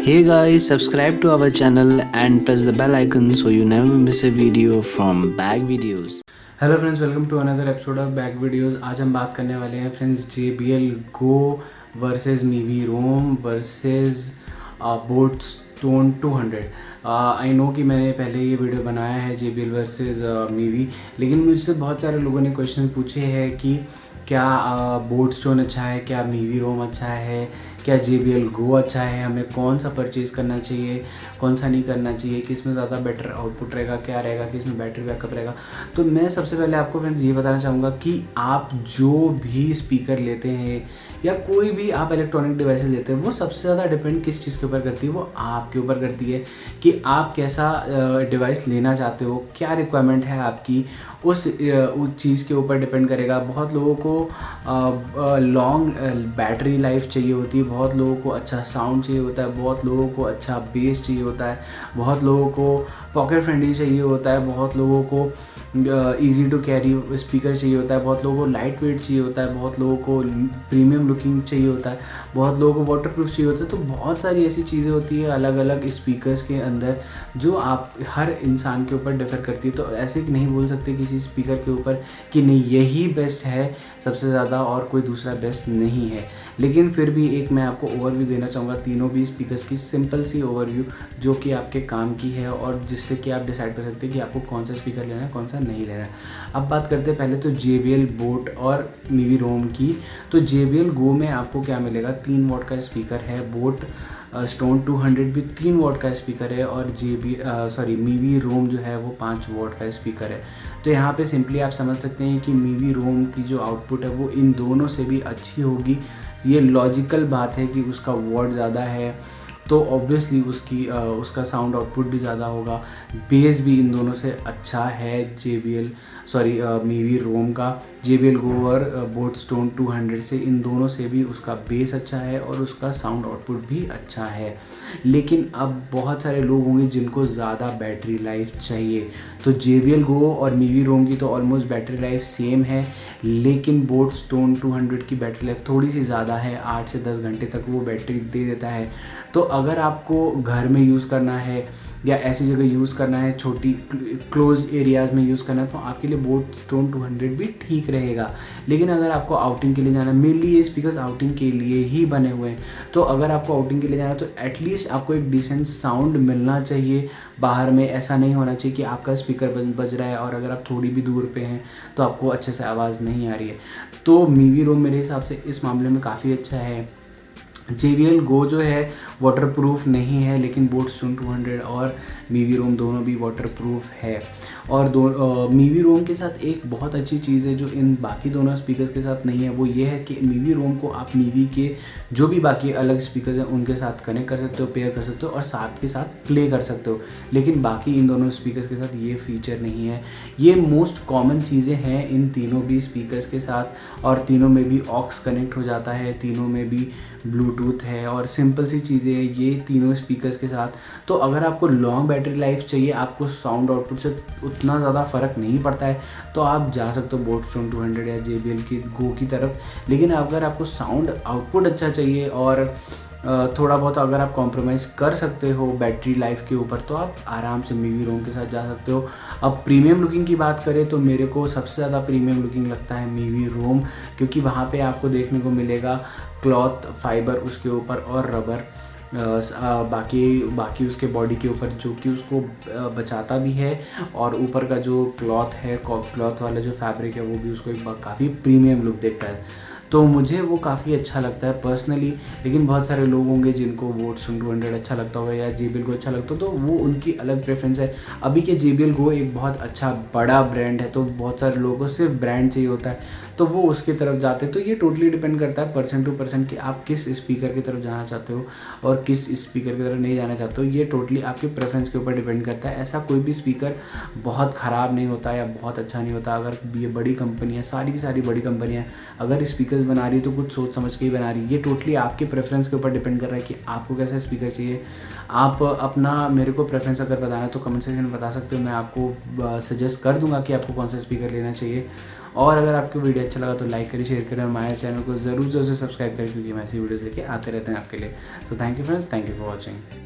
Hey guys, subscribe to our channel and press the bell icon so you never miss a video from Bag Videos. Hello friends, welcome to another episode of Bag Videos. आज हम बात करने वाले हैं friends JBL Go versus Mivi Roam versus boAt Stone 200। I know कि मैंने पहले ये वीडियो बनाया है JBL वर्सेस मीवी, लेकिन मुझसे बहुत सारे लोगों ने क्वेश्चन पूछे हैं कि क्या बोट स्टोन अच्छा है, क्या मीवी रोम अच्छा है, क्या JBL Go अच्छा है, हमें कौन सा परचेज़ करना चाहिए, कौन सा नहीं करना चाहिए, किस में ज़्यादा बेटर आउटपुट रहेगा, क्या रहेगा, किस में बैटरी बैकअप रहेगा। तो मैं सबसे पहले आपको फ्रेंड्स ये बताना चाहूँगा कि आप जो भी स्पीकर लेते हैं या कोई भी आप इलेक्ट्रॉनिक डिवाइसेस लेते हैं, वो सबसे ज़्यादा डिपेंड किस चीज़ के ऊपर करती है, वो आपके ऊपर करती है कि आप कैसा डिवाइस लेना चाहते हो, क्या रिक्वायरमेंट है आपकी, उस चीज़ के ऊपर डिपेंड करेगा। बहुत लोगों को लॉन्ग बैटरी लाइफ चाहिए होती है, बहुत लोगों को अच्छा साउंड चाहिए होता है, बहुत लोगों को अच्छा बेस चाहिए होता है, बहुत लोगों को पॉकेट फ्रेंडली चाहिए होता है, बहुत लोगों को इजी टू कैरी स्पीकर चाहिए होता है, बहुत लोगों को लाइट वेट चाहिए होता है, बहुत लोगों को प्रीमियम लुकिंग चाहिए होता है, बहुत लोगों को वाटरप्रूफ चाहिए होता है। तो बहुत सारी ऐसी चीज़ें होती है अलग अलग स्पीकर्स के अंदर जो आप हर इंसान के ऊपर डिफ़र करती है। तो ऐसे नहीं बोल सकते किसी स्पीकर के ऊपर कि नहीं यही बेस्ट है सबसे ज़्यादा और कोई दूसरा बेस्ट नहीं है। लेकिन फिर भी एक मैं आपको ओवरव्यू देना चाहूँगा तीनों भी स्पीकर्स की, सिंपल सी ओवरव्यू जो कि आपके काम की है और जिससे कि आप डिसाइड कर सकते हैं कि आपको कौन सा स्पीकर लेना है, कौन सा नहीं लेना है। अब बात करते हैं पहले तो JBL बोट और मीवी रोम की। तो JBL Go में आपको क्या मिलेगा, 3 वॉट का स्पीकर है, बोट स्टोन 200 भी 3 वॉट का स्पीकर है और मीवी रोम जो है वो 5 वॉट का स्पीकर है। तो यहाँ पे सिंपली आप समझ सकते हैं कि मीवी रोम की जो आउटपुट है वो इन दोनों से भी अच्छी होगी। ये लॉजिकल बात है कि उसका वॉट ज़्यादा है तो ऑब्वियसली उसका साउंड आउटपुट भी ज़्यादा होगा। बेस भी इन दोनों से अच्छा है मीवी रोम का। JBL Go और बोट स्टोन 200 से इन दोनों से भी उसका बेस अच्छा है और उसका साउंड आउटपुट भी अच्छा है। लेकिन अब बहुत सारे लोग होंगे जिनको ज़्यादा बैटरी लाइफ चाहिए, तो JBL Go और मीवी रोम की तो ऑलमोस्ट बैटरी लाइफ सेम है, लेकिन बोट स्टोन 200 की बैटरी लाइफ थोड़ी सी ज़्यादा है, 8 से 10 घंटे तक वो बैटरी दे देता है। तो अगर आपको घर में यूज़ करना है या ऐसी जगह यूज़ करना है, छोटी क्लोज्ड एरियाज़ में यूज़ करना है, तो आपके लिए बोट स्टोन 200 भी ठीक रहेगा। लेकिन अगर आपको आउटिंग के लिए जाना है, मेनली ये स्पीकर्स आउटिंग के लिए ही बने हुए हैं, तो अगर आपको आउटिंग के लिए जाना है तो एटलीस्ट आपको एक डिसेंट साउंड मिलना चाहिए बाहर में। ऐसा नहीं होना चाहिए कि आपका स्पीकर बज रहा है और अगर आप थोड़ी भी दूर पे हैं तो आपको अच्छे से आवाज़ नहीं आ रही है। तो मीवी रोम मेरे हिसाब से इस मामले में काफ़ी अच्छा है। JBL Go जो है वाटरप्रूफ नहीं है, लेकिन बोट स्टोन 200 और मीवी रोम दोनों भी वाटरप्रूफ है। और मीवी रोम के साथ एक बहुत अच्छी चीज़ है जो इन बाकी दोनों स्पीकर्स के साथ नहीं है, वो ये है कि मीवी रोम को आप मीवी के जो भी बाकी अलग स्पीकर्स हैं उनके साथ कनेक्ट कर सकते हो, पेयर कर सकते हो और साथ के साथ प्ले कर सकते हो। लेकिन बाकी इन दोनों स्पीकर्स के साथ ये फीचर नहीं है। ये मोस्ट कॉमन चीज़ें हैं इन तीनों भी स्पीकर्स के साथ, और तीनों में भी ऑक्स कनेक्ट हो जाता है, तीनों में भी ब्लूटूथ है और सिंपल सी चीज़ें हैं ये तीनों स्पीकर्स के साथ। तो अगर आपको लॉन्ग बैटरी लाइफ चाहिए, आपको साउंड आउटपुट से उतना ज़्यादा फ़र्क नहीं पड़ता है, तो आप जा सकते हो बोट स्टोन 200 या JBL की Go की तरफ। लेकिन अगर आपको साउंड आउटपुट अच्छा चाहिए और थोड़ा बहुत अगर आप कॉम्प्रोमाइज़ कर सकते हो बैटरी लाइफ के ऊपर, तो आप आराम से मीवी रोम के साथ जा सकते हो। अब प्रीमियम लुकिंग की बात करें तो मेरे को सबसे ज़्यादा प्रीमियम लुकिंग लगता है मीवी रोम, क्योंकि वहाँ पे आपको देखने को मिलेगा क्लॉथ फाइबर उसके ऊपर और रबर, बाकी उसके बॉडी के ऊपर जो कि उसको बचाता भी है, और ऊपर का जो क्लॉथ है, क्लॉथ वाला जो फैब्रिक है वो भी उसको एक काफ़ी प्रीमियम लुक देता है। तो मुझे वो काफ़ी अच्छा लगता है पर्सनली। लेकिन बहुत सारे लोग होंगे जिनको बोट स्टोन 200 अच्छा लगता होगा या JBL Go अच्छा लगता हो, तो वो उनकी अलग प्रेफरेंस है। अभी के JBL Go एक बहुत अच्छा बड़ा ब्रांड है, तो बहुत सारे लोगों को सिर्फ ब्रांड चाहिए होता है, तो वो उसकी तरफ जाते हैं। तो ये टोटली डिपेंड करता है पर्सन टू पर्सन कि आप किस स्पीकर की तरफ जाना चाहते हो और किस स्पीकर की तरफ नहीं जाना चाहते हो। ये टोटली आपके प्रेफरेंस के ऊपर डिपेंड करता है। ऐसा कोई भी स्पीकर बहुत ख़राब नहीं होता या बहुत अच्छा नहीं होता। अगर ये बड़ी कंपनियाँ, सारी की सारी बड़ी कंपनियाँ अगर स्पीकर वीडियोस बना रही है तो कुछ सोच समझ के ही बना रही है। ये टोटली आपके प्रेफरेंस के ऊपर डिपेंड कर रहा है कि आपको कैसा स्पीकर चाहिए। आप अपना मेरे को प्रेफरेंस अगर बताना है तो कमेंट सेक्शन में बता सकते हो, मैं आपको सजेस्ट कर दूंगा कि आपको कौन सा स्पीकर लेना चाहिए। और अगर आपको वीडियो अच्छा लगा तो लाइक करिए, शेयर करें और हमारे चैनल को ज़रूर से सब्सक्राइब करें, क्योंकि हम ऐसी वीडियोज़ लेके आते रहते हैं आपके लिए। So thank you friends, thank you for watching.